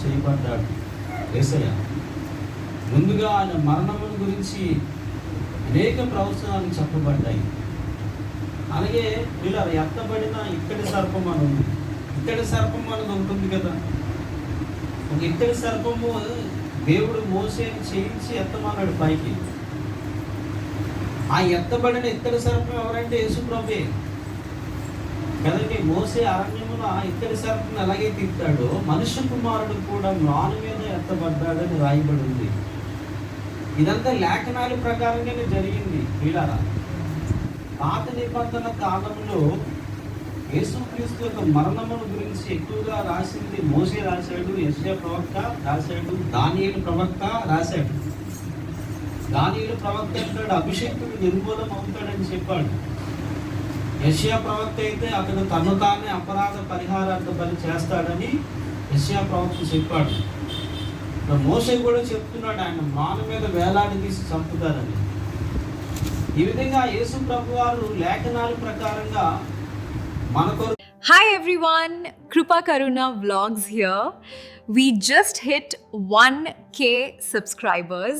చేయబడ్డాడు యేసయ్య. ముందుగా ఆయన మరణముల గురించి అనేక ప్రవచనాలు చెప్పబడ్డాయి. అలాగే వీళ్ళు ఎత్తబడిన ఇక్కడి సర్పం అని ఉంది. ఇక్కడి సర్పం అనేది ఉంటుంది కదా, ఒక ఇక్కడి సర్పము దేవుడు మోసేని చేయించి ఎత్తమన్నాడు పైకి. ఆ ఎత్తబడిన ఇత్తడి సర్పం ఎవరంటే యేసుప్రభువే కదండి. మోసే అరణ్యమున ఇత్తడి సర్పం ఎలాగే తిట్టాడో మనుష్య కుమారుడు కూడా మ్రాను మీద ఎత్తబడ్డాడని రాయబడి ఉంది. ఇదంతా లేఖనాల ప్రకారంగానే జరిగింది. వీళ్ళారా పాత నిబంధన కాలంలో యేసుక్రీస్తు యొక్క మరణముల గురించి ఎక్కువగా రాసింది మోసే రాశాడు, యెషయా ప్రవక్త రాశాడు, దానియేలు ప్రవక్త రాశాడు. దానియేలు ప్రవక్త అంటాడు అభిషేకుడు నిర్మూలం అవుతాడని చెప్పాడు. యెషయా ప్రవక్త అయితే అతడు తను తానే అపరాధ పరిహారార్థ బలి చేస్తాడని యెషయా ప్రవక్త చెప్పాడు. మోసే కూడా చెప్తున్నాడు ఆయన మ్రాను మీద వేలాడి తీసి చంపుతారని. ఈ విధంగా యేసు ప్రభువారు లేఖనాల ప్రకారంగా మనకు. Hi everyone, Krupa Karuna Vlogs here. We just hit 1K subscribers.